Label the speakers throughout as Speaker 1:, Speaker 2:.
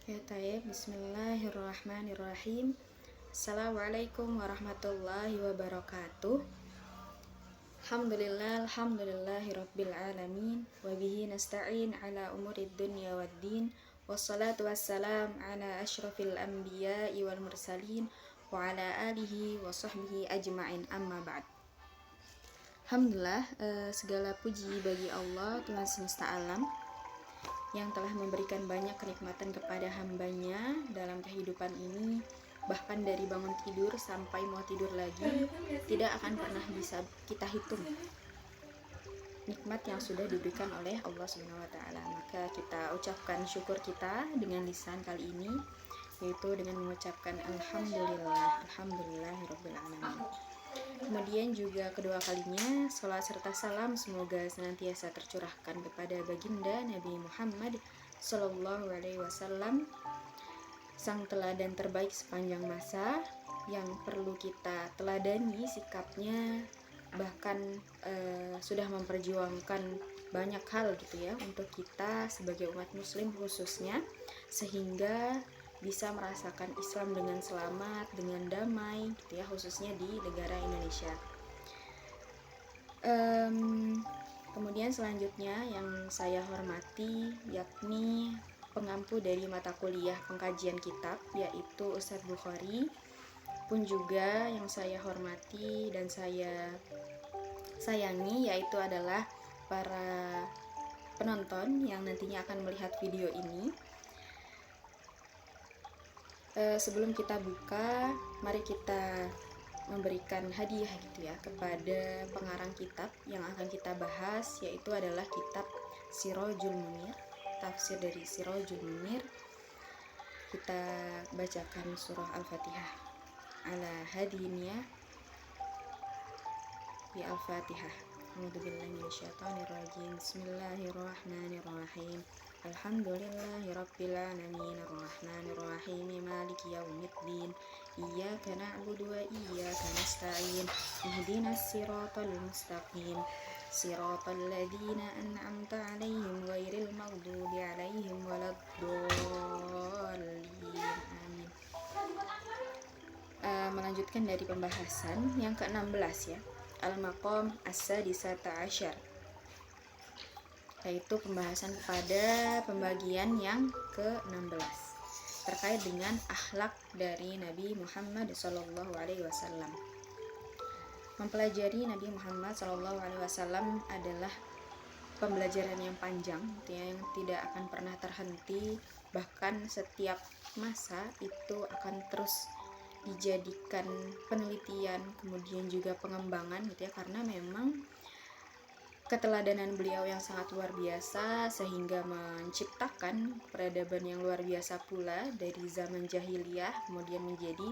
Speaker 1: Ya tayyib, bismillahirrahmanirrahim. Assalamualaikum warahmatullahi wabarakatuh. Alhamdulillahi rabbil alamin. Wabihi nasta'in ala umurid dunya waddin. Wassalatu wassalam ala ashrafil anbiya'i wal mursalin. Wa ala alihi wa sahbihi ajma'in, amma ba'd. Alhamdulillah, segala puji bagi Allah, Tuhan semesta alam, yang telah memberikan banyak kenikmatan kepada hambanya dalam kehidupan ini. Bahkan dari bangun tidur sampai mau tidur lagi, tidak akan pernah bisa kita hitung nikmat yang sudah diberikan oleh Allah Subhanahu wa Ta'ala. Maka kita ucapkan syukur kita dengan lisan kali ini, yaitu dengan mengucapkan Alhamdulillahirabbil alamin. Kemudian juga kedua kalinya, salat serta salam semoga senantiasa tercurahkan kepada baginda Nabi Muhammad Sallallahu Alaihi Wasallam, sang teladan terbaik sepanjang masa, yang perlu kita teladani sikapnya, bahkan sudah memperjuangkan banyak hal gitu ya untuk kita sebagai umat muslim khususnya, sehingga bisa merasakan Islam dengan selamat, dengan damai gitu ya, khususnya di negara Indonesia. Kemudian selanjutnya yang saya hormati yakni pengampu dari mata kuliah pengkajian kitab, yaitu Ustadz Bukhari. Pun juga yang saya hormati dan saya sayangi yaitu adalah para penonton yang nantinya akan melihat video ini. Sebelum kita buka, mari kita memberikan hadiah gitu ya kepada pengarang kitab yang akan kita bahas, yaitu adalah kitab Sirajul Munir, tafsir dari Sirajul Munir. Kita bacakan surah Al-Fatihah ala hadiniyah bi Al-Fatihah. A'udzubillahi minasyaitonirrajim. Bismillahirrahmanirrahim. Alhamdulillahi rabbil alamin, arrahmanirrahim, maliki yaumiddin, iyyaka na'budu wa iyyaka nasta'in, ihdinas siratal mustaqim, siratal ladzina an'amta 'alaihim ghairil maghdubi 'alaihim waladdallin. Amin. Melanjutkan dari pembahasan yang ke-16 ya, Al-Maqam As-Sadisata Asyar, yaitu pembahasan pada pembagian yang ke-16 terkait dengan akhlak dari Nabi Muhammad SAW. Mempelajari Nabi Muhammad SAW adalah pembelajaran yang panjang yang tidak akan pernah terhenti, bahkan setiap masa itu akan terus dijadikan penelitian, kemudian juga pengembangan gitu ya, karena memang keteladanan beliau yang sangat luar biasa sehingga menciptakan peradaban yang luar biasa pula dari zaman jahiliyah kemudian menjadi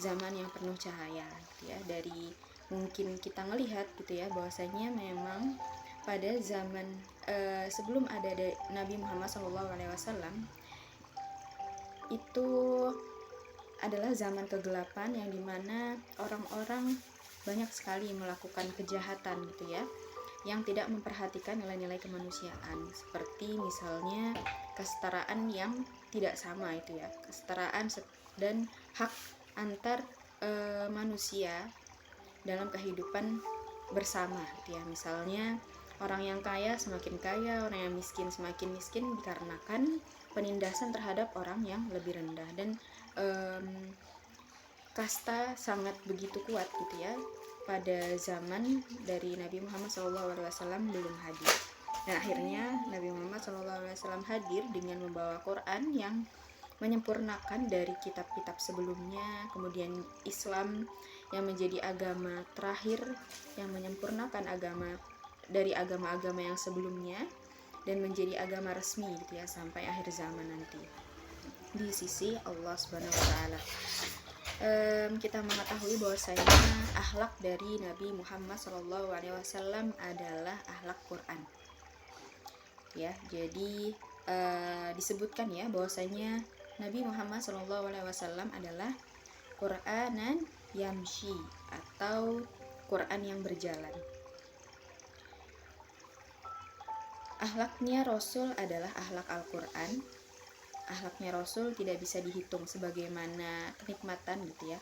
Speaker 1: zaman yang penuh cahaya gitu ya. Dari mungkin kita melihat gitu ya bahwasanya memang pada zaman sebelum ada Nabi Muhammad SAW itu adalah zaman kegelapan yang dimana orang-orang banyak sekali melakukan kejahatan gitu ya, yang tidak memperhatikan nilai-nilai kemanusiaan, seperti misalnya kesetaraan yang tidak sama itu ya, kesetaraan dan hak antar manusia dalam kehidupan bersama gitu ya. Misalnya orang yang kaya semakin kaya, orang yang miskin semakin miskin dikarenakan penindasan terhadap orang yang lebih rendah, dan kasta sangat begitu kuat gitu ya pada zaman dari Nabi Muhammad SAW belum hadir. Dan akhirnya Nabi Muhammad SAW hadir dengan membawa Quran yang menyempurnakan dari kitab-kitab sebelumnya, kemudian Islam yang menjadi agama terakhir yang menyempurnakan agama dari agama-agama yang sebelumnya dan menjadi agama resmi gitu ya sampai akhir zaman nanti di sisi Allah Subhanahu wa Ta'ala. Kita mengetahui bahwasanya akhlak dari Nabi Muhammad SAW adalah akhlak Quran ya. Jadi disebutkan ya bahwasanya Nabi Muhammad SAW adalah Quranan yamshi atau Quran yang berjalan. Akhlaknya Rasul adalah akhlak Al-Quran, akhlaknya Rasul tidak bisa dihitung sebagaimana kenikmatan gitu ya.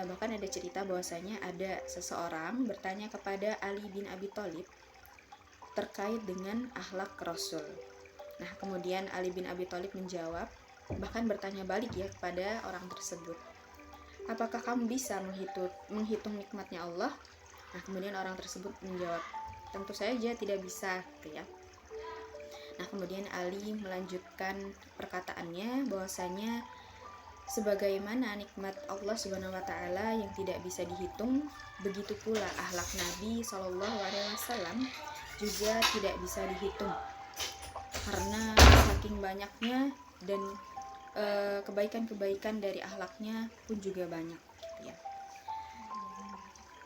Speaker 1: Bahkan ada cerita bahwasanya ada seseorang bertanya kepada Ali bin Abi Thalib terkait dengan akhlak Rasul. Nah, kemudian Ali bin Abi Thalib menjawab, bahkan bertanya balik ya kepada orang tersebut, apakah kamu bisa menghitung nikmatnya Allah? Nah, kemudian orang tersebut menjawab, tentu saja tidak bisa gitu ya. Nah, kemudian Ali melanjutkan perkataannya bahwasanya sebagaimana nikmat Allah Subhanahu wa taala yang tidak bisa dihitung, begitu pula akhlak Nabi Shallallahu alaihi wasallam juga tidak bisa dihitung. Karena saking banyaknya dan kebaikan-kebaikan dari akhlaknya pun juga banyak gitu ya.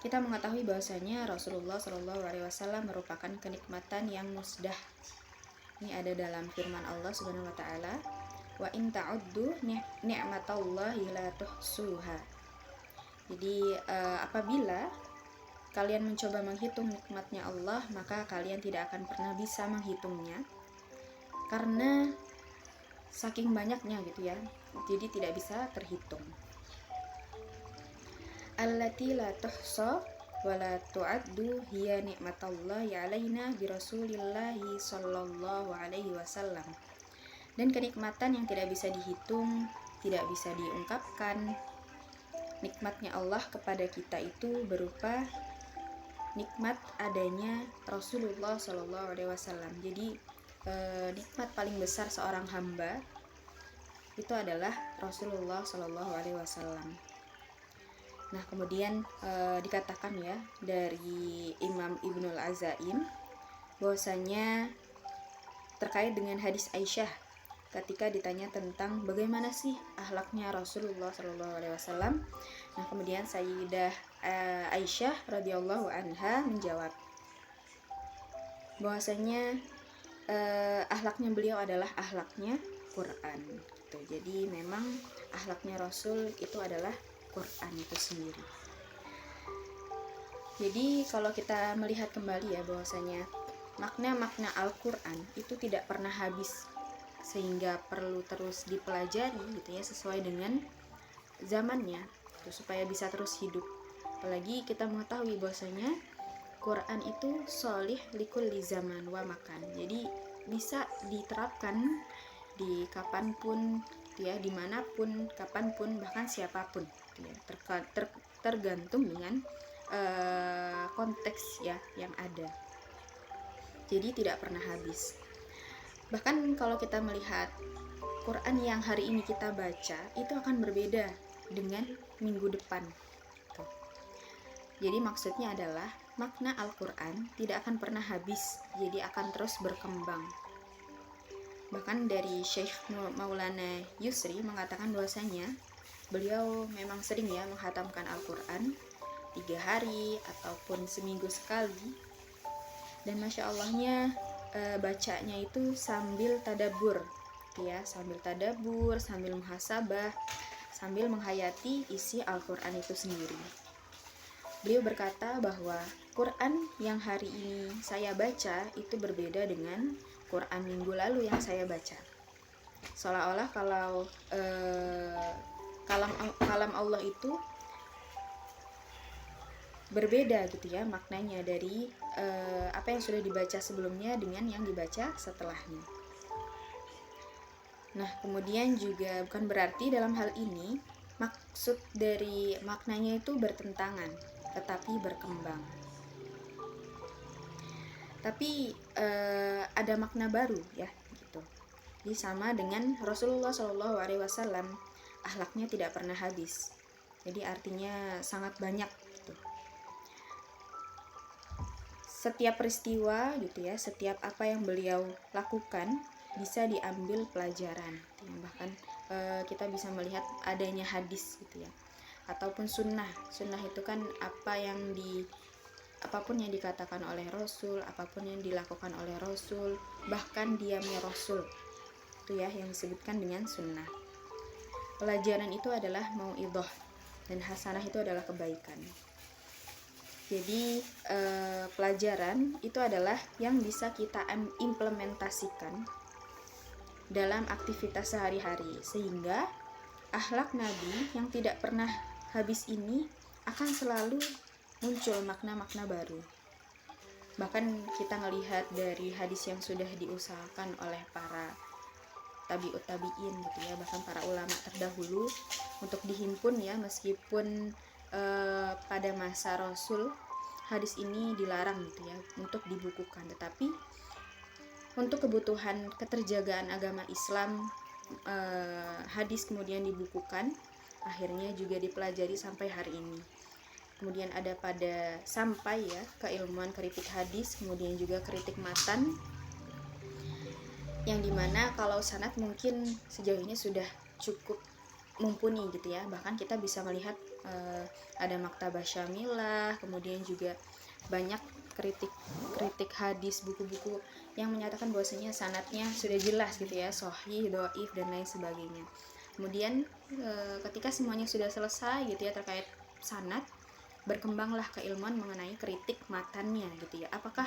Speaker 1: Kita mengetahui bahwasanya Rasulullah Shallallahu alaihi wasallam merupakan kenikmatan yang musdah. Ini ada dalam firman Allah Subhanahu wa taala, wa in ta'uddu ni'matallahi la tuhsuha. Jadi apabila kalian mencoba menghitung nikmatnya Allah, maka kalian tidak akan pernah bisa menghitungnya karena saking banyaknya gitu ya. Jadi tidak bisa terhitung. Allati la tuhsa wa la tu'addu hiya ni'matallahi 'alaina bi Rasulillahi sallallahu alaihi wasallam. Dan kenikmatan yang tidak bisa dihitung, tidak bisa diungkapkan. Nikmatnya Allah kepada kita itu berupa nikmat adanya Rasulullah Shallallahu alaihi wasallam. Jadi nikmat paling besar seorang hamba itu adalah Rasulullah Shallallahu alaihi wasallam. Nah, kemudian dikatakan ya dari Imam Ibnul Azaim bahwasanya terkait dengan hadis Aisyah ketika ditanya tentang bagaimana sih akhlaknya Rasulullah Shallallahu alaihi wasallam. Nah, kemudian Sayyidah Aisyah radhiyallahu anha menjawab bahwasanya akhlaknya beliau adalah akhlaknya Quran gitu. Jadi memang akhlaknya Rasul itu adalah Quran itu sendiri. Jadi kalau kita melihat kembali ya bahwasanya makna-makna Al-Quran itu tidak pernah habis, sehingga perlu terus dipelajari gitu ya sesuai dengan zamannya gitu, supaya bisa terus hidup. Apalagi kita mengetahui bahwasanya Quran itu sholih likulli zaman wa makan. Jadi bisa diterapkan di kapanpun ya, dimanapun, kapanpun, bahkan siapapun ya, tergantung dengan konteks ya yang ada. Jadi tidak pernah habis. Bahkan kalau kita melihat Quran yang hari ini kita baca itu akan berbeda dengan minggu depan. Jadi maksudnya adalah makna Al-Quran tidak akan pernah habis, jadi akan terus berkembang. Bahkan dari Syekh Maulana Yusri mengatakan bahwasanya beliau memang sering ya menghatamkan Al-Quran 3 hari ataupun seminggu sekali. Dan Masya Allahnya bacanya itu sambil tadabbur ya, sambil tadabbur, sambil muhasabah, sambil menghayati isi Al-Quran itu sendiri. Beliau berkata bahwa Quran yang hari ini saya baca itu berbeda dengan Quran minggu lalu yang saya baca. Seolah-olah kalau kalam Allah itu berbeda gitu ya maknanya dari apa yang sudah dibaca sebelumnya dengan yang dibaca setelahnya. Nah, kemudian juga bukan berarti dalam hal ini maksud dari maknanya itu bertentangan, tetapi berkembang. Tapi ada makna baru ya gitu. Jadi sama dengan Rasulullah Shallallahu alaihi wasallam, akhlaknya tidak pernah habis. Jadi artinya sangat banyak gitu. Setiap peristiwa gitu ya, setiap apa yang beliau lakukan bisa diambil pelajaran. Bahkan kita bisa melihat adanya hadis gitu ya, ataupun sunnah. Sunnah itu kan apapun yang dikatakan oleh Rasul, apapun yang dilakukan oleh Rasul, bahkan diamnya Rasul itu ya yang disebutkan dengan sunnah. Pelajaran itu adalah mau'idhah dan hasanah itu adalah kebaikan. Jadi pelajaran itu adalah yang bisa kita implementasikan dalam aktivitas sehari-hari, sehingga akhlak Nabi yang tidak pernah habis ini akan selalu muncul makna-makna baru. Bahkan kita melihat dari hadis yang sudah diusahakan oleh para tabi'ut tabi'in gitu ya, bahkan para ulama terdahulu untuk dihimpun ya, meskipun pada masa Rasul hadis ini dilarang gitu ya untuk dibukukan, tetapi untuk kebutuhan keterjagaan agama Islam hadis kemudian dibukukan, akhirnya juga dipelajari sampai hari ini. Kemudian ada pada sampai ya keilmuan kritik hadis, kemudian juga kritik matan, yang dimana kalau sanad mungkin sejauh ini sudah cukup mumpuni gitu ya. Bahkan kita bisa melihat ada Maktabah Syamilah, kemudian juga banyak kritik hadis, buku-buku yang menyatakan bahwasanya sanadnya sudah jelas gitu ya, sahih, dhaif dan lain sebagainya. Kemudian ketika semuanya sudah selesai gitu ya terkait sanad, berkembanglah keilmuan mengenai kritik matannya gitu ya. Apakah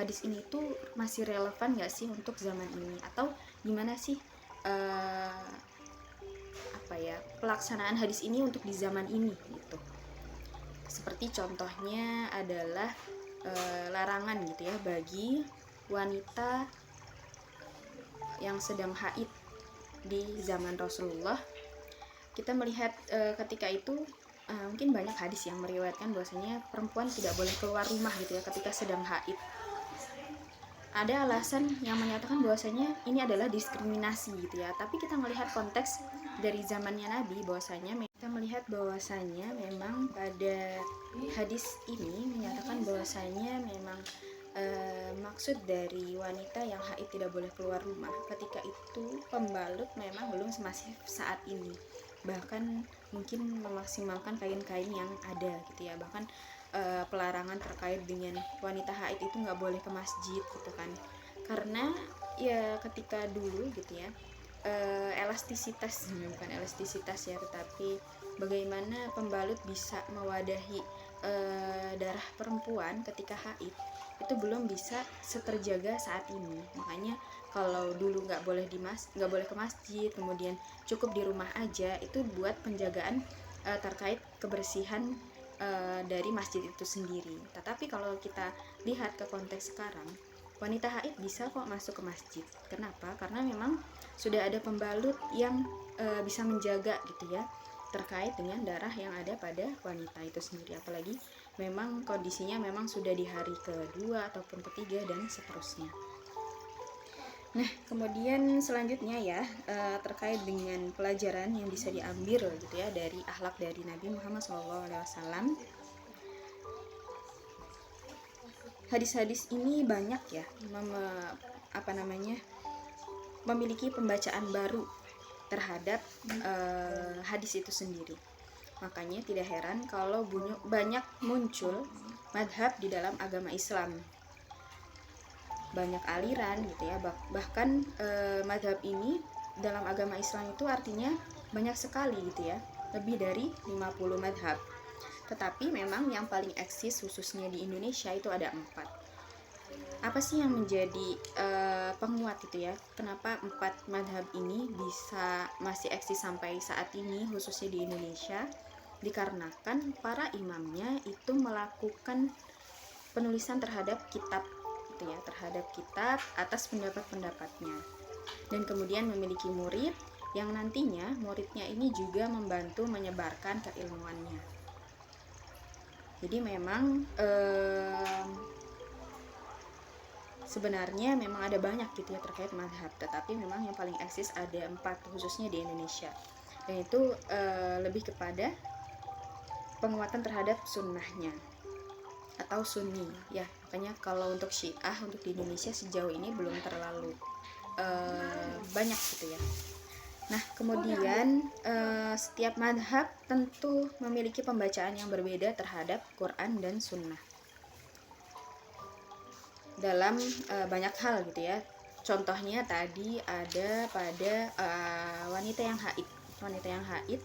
Speaker 1: hadis ini tuh masih relevan nggak sih untuk zaman ini, atau gimana sih pelaksanaan hadis ini untuk di zaman ini gitu. Seperti contohnya adalah larangan gitu ya bagi wanita yang sedang haid di zaman Rasulullah. Kita melihat ketika itu mungkin banyak hadis yang meriwayatkan bahwasanya perempuan tidak boleh keluar rumah gitu ya ketika sedang haid. Ada alasan yang menyatakan bahwasanya ini adalah diskriminasi gitu ya, tapi kita melihat konteks dari zamannya Nabi, bahwasanya kita melihat bahwasanya memang pada hadis ini menyatakan bahwasanya memang maksud dari wanita yang haid tidak boleh keluar rumah ketika itu pembalut memang belum semasif saat ini, bahkan mungkin memaksimalkan kain-kain yang ada gitu ya. Bahkan pelarangan terkait dengan wanita haid itu nggak boleh ke masjid gitu kan, karena ya ketika dulu gitu ya elastisitas, bukan elastisitas ya, tetapi bagaimana pembalut bisa mewadahi darah perempuan ketika haid itu belum bisa seterjaga saat ini. Makanya kalau dulu nggak boleh ke masjid, kemudian cukup di rumah aja, itu buat penjagaan terkait kebersihan dari masjid itu sendiri. Tetapi kalau kita lihat ke konteks sekarang, wanita haid bisa kok masuk ke masjid. Kenapa? Karena memang sudah ada pembalut yang bisa menjaga gitu ya terkait dengan darah yang ada pada wanita itu sendiri. Apalagi memang kondisinya memang sudah di hari kedua ataupun ketiga dan seterusnya. Nah, kemudian selanjutnya ya terkait dengan pelajaran yang bisa diambil gitu ya dari akhlak dari Nabi Muhammad SAW. Hadis-hadis ini banyak ya memiliki pembacaan baru terhadap hadis itu sendiri. Makanya tidak heran kalau banyak muncul madhab di dalam agama Islam, banyak aliran gitu ya. Bahkan madhab ini dalam agama Islam itu artinya banyak sekali gitu ya, lebih dari 50 madhab. Tetapi memang yang paling eksis khususnya di Indonesia itu ada 4. Apa sih yang menjadi penguat itu ya, kenapa 4 madhab ini bisa masih eksis sampai saat ini khususnya di Indonesia? Dikarenakan para imamnya itu melakukan penulisan terhadap kitab gitu ya, terhadap kitab atas pendapat-pendapatnya, dan kemudian memiliki murid yang nantinya muridnya ini juga membantu menyebarkan keilmuannya. Jadi memang sebenarnya memang ada banyak gitu ya terkait madhab, tetapi memang yang paling eksis ada 4 khususnya di Indonesia, dan itu lebih kepada penguatan terhadap sunnahnya atau sunni ya. Makanya kalau untuk Syiah untuk di Indonesia sejauh ini belum terlalu banyak gitu ya. Nah, kemudian setiap madhab tentu memiliki pembacaan yang berbeda terhadap Quran dan Sunnah dalam banyak hal gitu ya. Contohnya tadi ada pada wanita yang haid. Wanita yang haid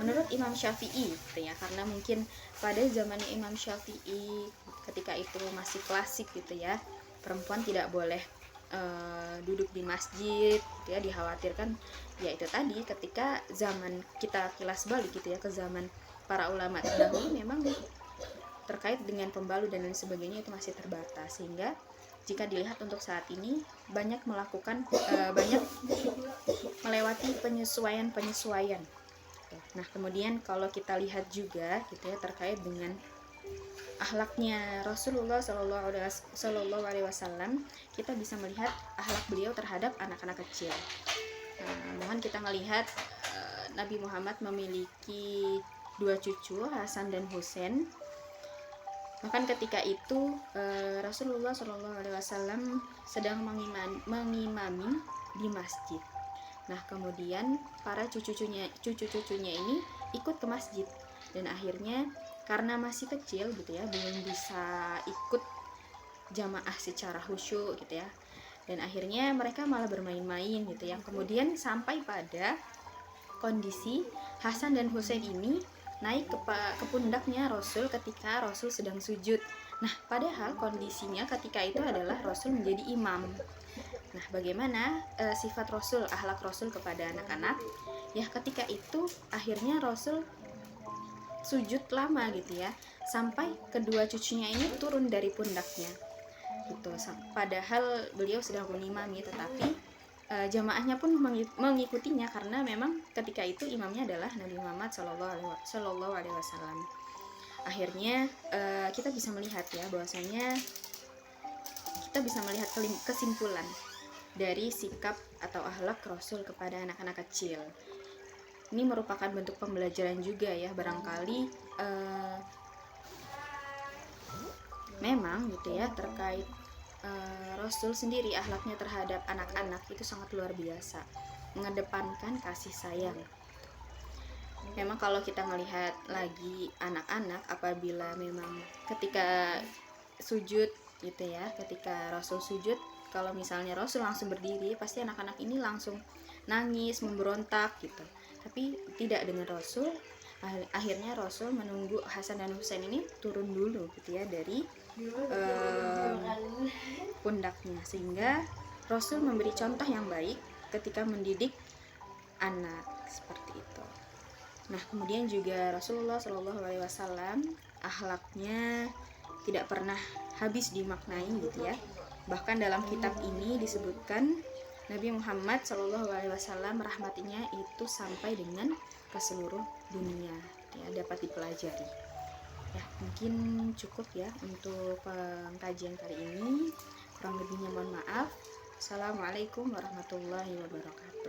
Speaker 1: menurut Imam Syafi'i gitu ya, karena mungkin pada zamannya Imam Syafi'i ketika itu masih klasik gitu ya, perempuan tidak boleh duduk di masjid gitu ya, dikhawatirkan ya itu tadi ketika zaman kita kilas balik gitu ya ke zaman para ulama terdahulu, memang terkait dengan pembalut dan lain sebagainya itu masih terbatas, sehingga jika dilihat untuk saat ini banyak melakukan banyak melewati penyesuaian. Nah, kemudian kalau kita lihat juga gitu ya terkait dengan akhlaknya Rasulullah Shallallahu Alaihi Wasallam, kita bisa melihat akhlak beliau terhadap anak-anak kecil. Nah, mohon kita melihat Nabi Muhammad memiliki 2 cucu, Hasan dan Husain. Bahkan ketika itu Rasulullah Shallallahu Alaihi Wasallam sedang mengimami di masjid. Nah, kemudian para cucu-cucunya ini ikut ke masjid, dan akhirnya karena masih kecil gitu ya, belum bisa ikut jamaah secara khusyuk gitu ya, dan akhirnya mereka malah bermain-main gitu ya. Kemudian sampai pada kondisi Hasan dan Husain ini naik ke pundaknya Rasul ketika Rasul sedang sujud. Nah, padahal kondisinya ketika itu adalah Rasul menjadi imam. Nah, bagaimana sifat Rasul, akhlak Rasul kepada anak-anak? Ya, ketika itu akhirnya Rasul sujud lama gitu ya, sampai kedua cucunya ini turun dari pundaknya gitu. Padahal beliau sedang mengimami, tetapi jamaahnya pun mengikutinya karena memang ketika itu imamnya adalah Nabi Muhammad Shallallahu Alaihi Wasallam. Akhirnya kita bisa melihat ya bahwasanya kita bisa melihat kesimpulan dari sikap atau akhlak Rasul kepada anak-anak kecil. Ini merupakan bentuk pembelajaran juga ya, barangkali memang gitu ya terkait Rasul sendiri akhlaknya terhadap anak-anak itu sangat luar biasa, mengedepankan kasih sayang. Memang kalau kita melihat lagi anak-anak, apabila memang ketika sujud gitu ya, ketika Rasul sujud, kalau misalnya Rasul langsung berdiri, pasti anak-anak ini langsung nangis, memberontak gitu. Tapi tidak dengan Rasul. Akhirnya Rasul menunggu Hasan dan Husain ini turun dulu gitu ya dari pundaknya, sehingga Rasul memberi contoh yang baik ketika mendidik anak seperti itu. Nah, kemudian juga Rasulullah Shallallahu Alaihi Wasallam akhlaknya tidak pernah habis dimaknai gitu ya. Bahkan dalam kitab ini disebutkan Nabi Muhammad Shallallahu Alaihi Wasallam rahmatinya itu sampai dengan ke seluruh dunia ya, dapat dipelajari. Ya, mungkin cukup ya untuk pengkajian kali ini. Kurang lebihnya mohon maaf. Assalamualaikum warahmatullahi wabarakatuh.